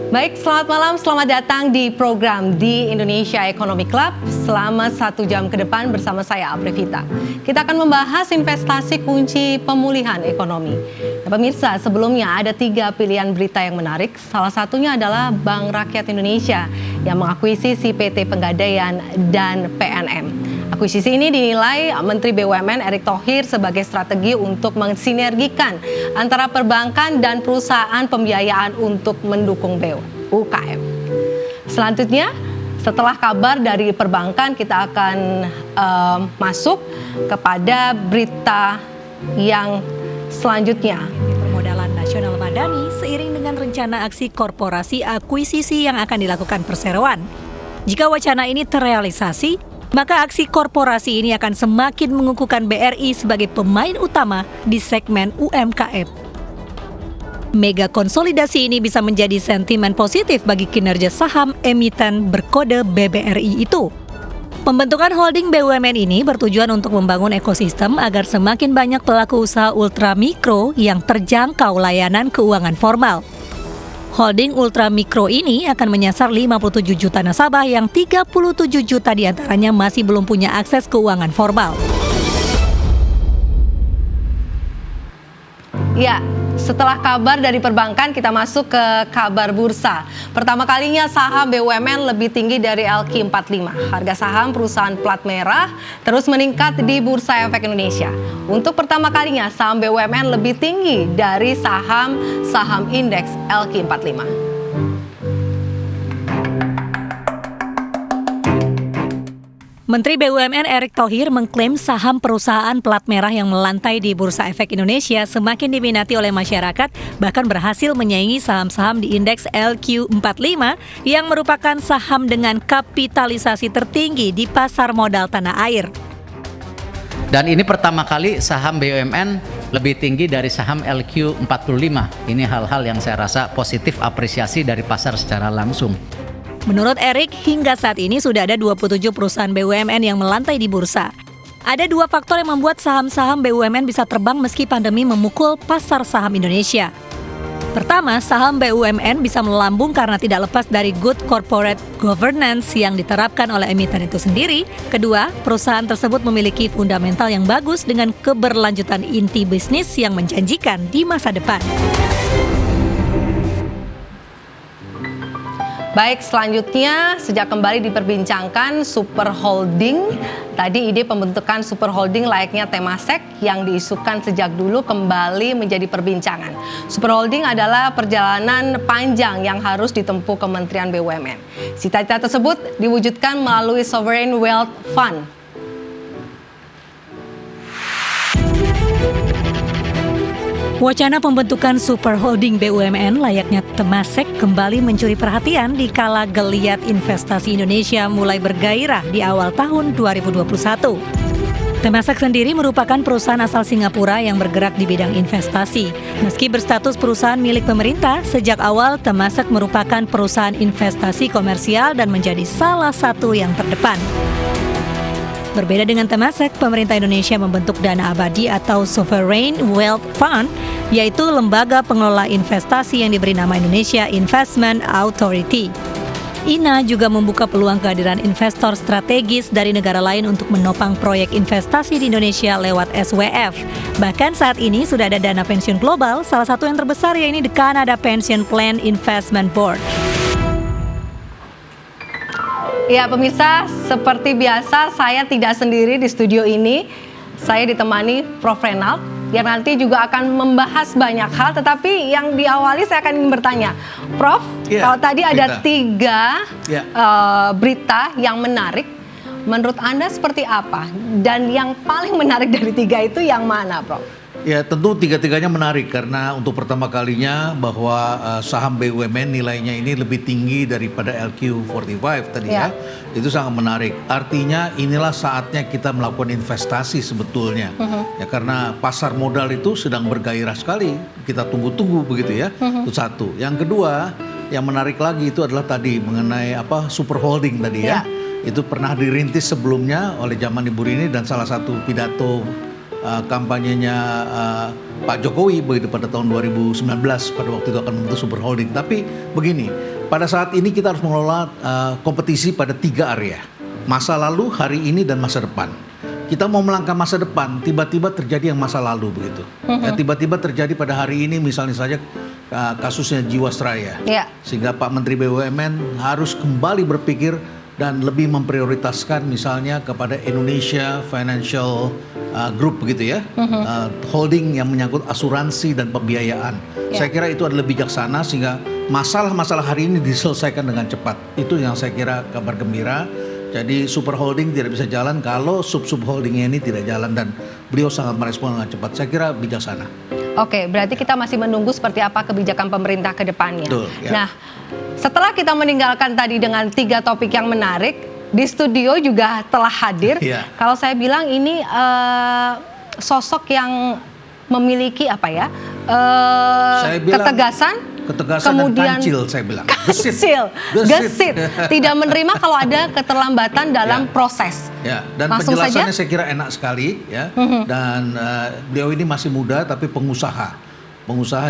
Baik, selamat malam, selamat datang di program di Indonesia Economy Club selama 1 jam ke depan bersama saya Aprevita. Kita akan membahas investasi kunci pemulihan ekonomi. Nah, pemirsa, sebelumnya ada 3 pilihan berita yang menarik. Salah satunya adalah Bank Rakyat Indonesia yang mengakuisisi PT Pegadaian dan PNM. Akuisisi ini dinilai Menteri BUMN Erick Thohir sebagai strategi untuk mensinergikan antara perbankan dan perusahaan pembiayaan untuk mendukung UKM. Selanjutnya, setelah kabar dari perbankan, kita akan masuk kepada berita yang selanjutnya. Permodalan Nasional Madani seiring dengan rencana aksi korporasi akuisisi yang akan dilakukan perseroan. Jika wacana ini terrealisasi, maka aksi korporasi ini akan semakin mengukuhkan BRI sebagai pemain utama di segmen UMKM. Mega konsolidasi ini bisa menjadi sentimen positif bagi kinerja saham emiten berkode BBRI itu. Pembentukan holding BUMN ini bertujuan untuk membangun ekosistem agar semakin banyak pelaku usaha ultramikro yang terjangkau layanan keuangan formal. Holding ultramikro ini akan menyasar 57 juta nasabah yang 37 juta diantaranya masih belum punya akses keuangan formal. Ya, setelah kabar dari perbankan, kita masuk ke kabar bursa. Pertama kalinya saham BUMN lebih tinggi dari LQ45. Harga saham perusahaan plat merah terus meningkat di Bursa Efek Indonesia. Untuk pertama kalinya saham BUMN lebih tinggi dari saham indeks LQ45. Menteri BUMN Erick Thohir mengklaim saham perusahaan plat merah yang melantai di Bursa Efek Indonesia semakin diminati oleh masyarakat, bahkan berhasil menyaingi saham-saham di indeks LQ45 yang merupakan saham dengan kapitalisasi tertinggi di pasar modal tanah air. Dan ini pertama kali saham BUMN lebih tinggi dari saham LQ45. Ini hal-hal yang saya rasa positif, apresiasi dari pasar secara langsung. Menurut Erick, hingga saat ini sudah ada 27 perusahaan BUMN yang melantai di bursa. Ada 2 faktor yang membuat saham-saham BUMN bisa terbang meski pandemi memukul pasar saham Indonesia. Pertama, saham BUMN bisa melambung karena tidak lepas dari good corporate governance yang diterapkan oleh emiten itu sendiri. Kedua, perusahaan tersebut memiliki fundamental yang bagus dengan keberlanjutan inti bisnis yang menjanjikan di masa depan. Baik, selanjutnya sejak kembali diperbincangkan Super Holding. Tadi ide pembentukan Super Holding layaknya Temasek yang diisukan sejak dulu kembali menjadi perbincangan. Super Holding adalah perjalanan panjang yang harus ditempuh Kementerian BUMN. Cita-cita tersebut diwujudkan melalui Sovereign Wealth Fund. Wacana pembentukan Super Holding BUMN layaknya Temasek kembali mencuri perhatian di kala geliat investasi Indonesia mulai bergairah di awal tahun 2021. Temasek sendiri merupakan perusahaan asal Singapura yang bergerak di bidang investasi. Meski berstatus perusahaan milik pemerintah, sejak awal Temasek merupakan perusahaan investasi komersial dan menjadi salah satu yang terdepan. Berbeda dengan Temasek, pemerintah Indonesia membentuk dana abadi atau Sovereign Wealth Fund, yaitu lembaga pengelola investasi yang diberi nama Indonesia Investment Authority. INA juga membuka peluang kehadiran investor strategis dari negara lain untuk menopang proyek investasi di Indonesia lewat SWF. Bahkan saat ini sudah ada dana pensiun global, salah satu yang terbesar yaitu The Canada Pension Plan Investment Board. Ya pemirsa, seperti biasa saya tidak sendiri di studio ini. Saya ditemani Prof. Renald yang nanti juga akan membahas banyak hal. Tetapi yang diawali saya akan ingin bertanya, Prof, kalau tadi ada 3 berita yang menarik, menurut Anda seperti apa? Dan yang paling menarik dari 3 itu yang mana, Prof? Ya tentu 3-tiganya menarik karena untuk pertama kalinya bahwa saham BUMN nilainya ini lebih tinggi daripada LQ45 tadi ya. Itu sangat menarik. Artinya inilah saatnya kita melakukan investasi sebetulnya. Ya karena pasar modal itu sedang bergairah sekali. Kita tunggu-tunggu begitu ya. Itu satu. Yang kedua yang menarik lagi itu adalah tadi mengenai super holding tadi ya. Itu pernah dirintis sebelumnya oleh zaman Ibu Rini dan salah satu pidato kampanyenya Pak Jokowi begitu pada tahun 2019 pada waktu itu akan membentuk super holding. Tapi begini, pada saat ini kita harus mengelola kompetisi pada 3 area. Masa lalu, hari ini, dan masa depan. Kita mau melangkah masa depan, tiba-tiba terjadi yang masa lalu begitu. Ya, tiba-tiba terjadi pada hari ini misalnya saja kasusnya Jiwasraya. Ya. Sehingga Pak Menteri BUMN harus kembali berpikir dan lebih memprioritaskan misalnya kepada Indonesia Financial Group begitu ya. Holding yang menyangkut asuransi dan pembiayaan. Ya. Saya kira itu adalah bijaksana sehingga masalah-masalah hari ini diselesaikan dengan cepat. Itu yang saya kira kabar gembira. Jadi super holding tidak bisa jalan kalau sub-sub holdingnya ini tidak jalan, dan beliau sangat merespon dengan cepat. Saya kira bijaksana. Oke, berarti kita masih menunggu seperti apa kebijakan pemerintah ke depannya. Betul, ya. Nah, setelah kita meninggalkan tadi dengan 3 topik yang menarik, di studio juga telah hadir. Ya. Kalau saya bilang ini sosok yang memiliki apa ya? Saya bilang ketegasan, dan kemudian kancil, saya bilang. gesit. Tidak menerima kalau ada keterlambatan dalam proses. Ya, dan Langsung penjelasannya saja? saya kira enak sekali ya. Dan beliau ini masih muda tapi pengusaha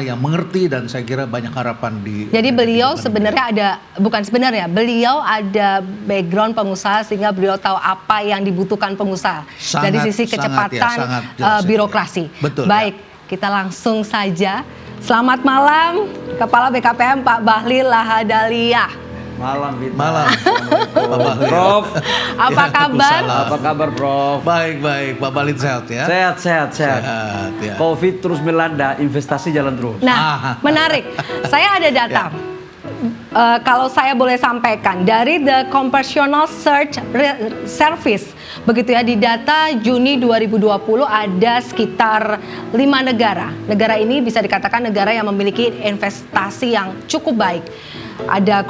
yang mengerti, dan saya kira banyak harapan di. Jadi beliau sebenarnya beliau ada background pengusaha sehingga beliau tahu apa yang dibutuhkan pengusaha dari sisi kecepatan sangat jelas, birokrasi. ya. Betul. Baik, kita langsung saja. Selamat malam, Kepala BKPM Pak Bahlil Lahadalia. Malam, Vita. Malam. Pak Bahlil. Prof. Apa kabar? Apa kabar, Prof? Baik, Pak Bahlil sehat ya. Sehat. Sehat, ya. Covid terus melanda, investasi jalan terus. Nah, menarik. Saya ada data. Kalau saya boleh sampaikan dari The Computational Search Service, begitu ya, di data Juni 2020 ada sekitar 5 negara. Negara ini bisa dikatakan negara yang memiliki investasi yang cukup baik. Ada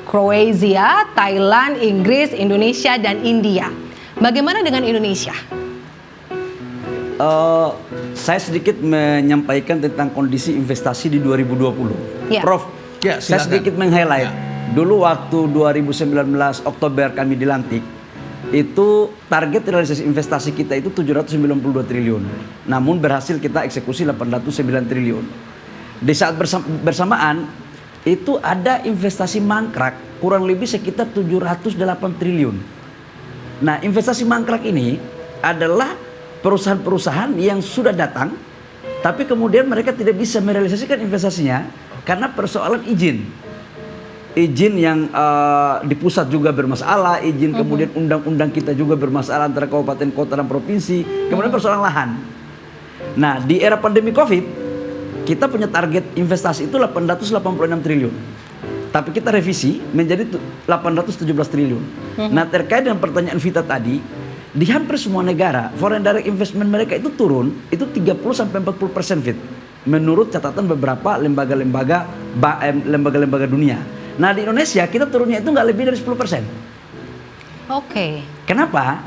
Kroasia, Thailand, Inggris, Indonesia, dan India. Bagaimana dengan Indonesia? Saya sedikit menyampaikan tentang kondisi investasi di 2020. Ya. Prof, Ya, saya silakan. sedikit meng-highlight. Ya. Dulu waktu 2019 Oktober kami dilantik, itu target realisasi investasi kita itu 792 triliun. Namun berhasil kita eksekusi 809 triliun. Di saat bersamaan, itu ada investasi mangkrak kurang lebih sekitar 708 triliun. Nah, investasi mangkrak ini adalah perusahaan-perusahaan yang sudah datang, tapi kemudian mereka tidak bisa merealisasikan investasinya karena persoalan izin yang di pusat juga bermasalah, izin kemudian undang-undang kita juga bermasalah antara kabupaten, kota, dan provinsi, kemudian persoalan lahan. Nah, di era pandemi Covid, kita punya target investasi itu 886 triliun. Tapi kita revisi menjadi 817 triliun. Nah, terkait dengan pertanyaan Vita tadi, di hampir semua negara, foreign direct investment mereka itu turun, itu 30-40% Fit. Menurut catatan beberapa lembaga-lembaga dunia. Nah, di Indonesia kita turunnya itu nggak lebih dari 10%. Oke. Kenapa?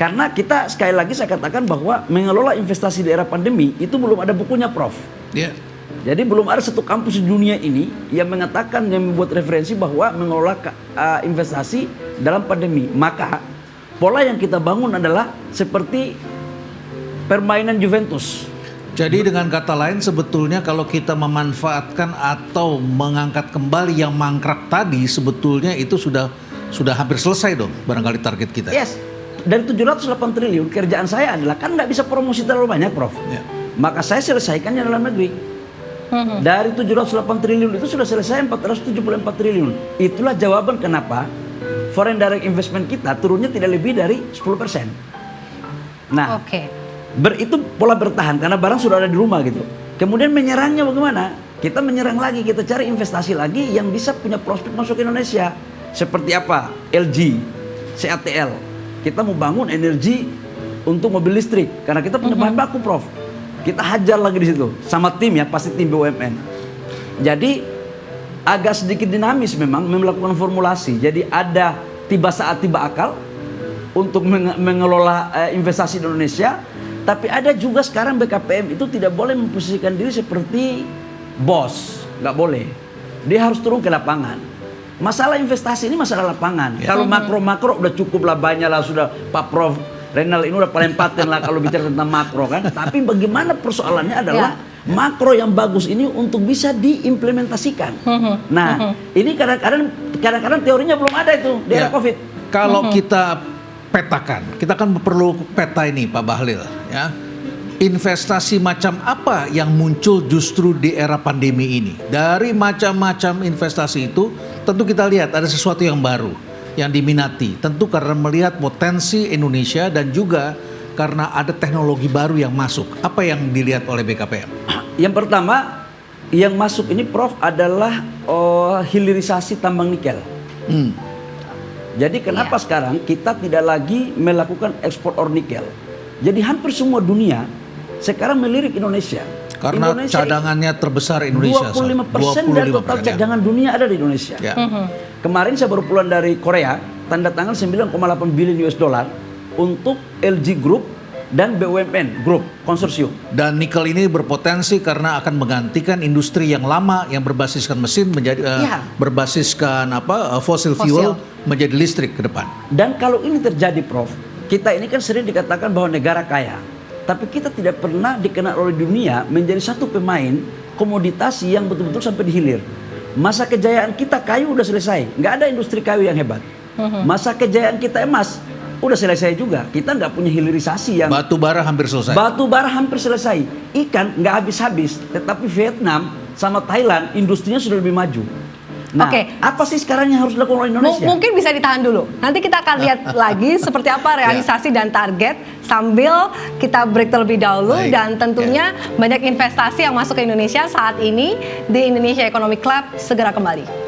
Karena kita sekali lagi saya katakan bahwa mengelola investasi di era pandemi itu belum ada bukunya, Prof. Ya. Jadi belum ada satu kampus di dunia ini yang mengatakan, yang membuat referensi bahwa mengelola investasi dalam pandemi. Maka pola yang kita bangun adalah seperti permainan Juventus. Jadi dengan kata lain sebetulnya kalau kita memanfaatkan atau mengangkat kembali yang mangkrak tadi, sebetulnya itu sudah hampir selesai dong barangkali target kita. Yes, dari 708 triliun kerjaan saya adalah kan nggak bisa promosi terlalu banyak, Prof. Ya. Maka saya selesaikannya dalam negeri. Dari 708 triliun itu sudah selesai 474 triliun. Itulah jawaban kenapa foreign direct investment kita turunnya tidak lebih dari 10%. Nah, itu pola bertahan karena barang sudah ada di rumah gitu. Kemudian menyerangnya bagaimana? Kita menyerang lagi, kita cari investasi lagi yang bisa punya prospek masuk ke Indonesia. Seperti apa? LG, CATL. Kita mau bangun energi untuk mobil listrik karena kita punya bahan baku, Prof. Kita hajar lagi di situ sama tim ya, pasti tim BUMN. Jadi agak sedikit dinamis memang melakukan formulasi. Jadi ada tiba saat tiba akal untuk mengelola investasi di Indonesia. Tapi ada juga sekarang BKPM itu tidak boleh memposisikan diri seperti bos, nggak boleh. Dia harus turun ke lapangan. Masalah investasi ini masalah lapangan. Kalau makro-makro udah cukup lah, banyak lah sudah Pak Prof Renal ini udah paling paten lah kalau bicara tentang makro kan. Tapi bagaimana persoalannya adalah makro yang bagus ini untuk bisa diimplementasikan. Nah, ini kadang-kadang teorinya belum ada itu di era Covid. Kalau kita petakan, kita kan perlu peta ini Pak Bahlil ya. Investasi macam apa yang muncul justru di era pandemi ini? Dari macam-macam investasi itu tentu kita lihat ada sesuatu yang baru yang diminati. Tentu karena melihat potensi Indonesia dan juga karena ada teknologi baru yang masuk. Apa yang dilihat oleh BKPM? Yang pertama yang masuk ini Prof adalah hilirisasi tambang nikel. Jadi kenapa sekarang kita tidak lagi melakukan ekspor ore nikel? Jadi hampir semua dunia sekarang melirik Indonesia. Karena Indonesia cadangannya terbesar Indonesia. 25% dari total cadangan dunia ada di Indonesia. Ya. Kemarin saya baru pulang dari Korea, tanda tangan 9,8 billion US dollar untuk LG Group dan BUMN Group konsorsium. Dan nikel ini berpotensi karena akan menggantikan industri yang lama yang berbasiskan mesin menjadi berbasiskan fossil fuel menjadi listrik ke depan. Dan kalau ini terjadi Prof, kita ini kan sering dikatakan bahwa negara kaya. Tapi kita tidak pernah dikenal oleh dunia menjadi satu pemain komoditas yang betul-betul sampai di hilir. Masa kejayaan kita kayu udah selesai, nggak ada industri kayu yang hebat. Masa kejayaan kita emas udah selesai juga. Kita nggak punya hilirisasi yang Batu bara hampir selesai. batu bara hampir selesai. Ikan nggak habis-habis, tetapi Vietnam sama Thailand industrinya sudah lebih maju. Nah, apa sih sekarang yang harus dilakukan oleh Indonesia? Mungkin bisa ditahan dulu. Nanti kita akan lihat lagi seperti apa realisasi dan target sambil kita break terlebih dahulu. Baik. Dan tentunya banyak investasi yang masuk ke Indonesia saat ini di Indonesia Economic Club segera kembali.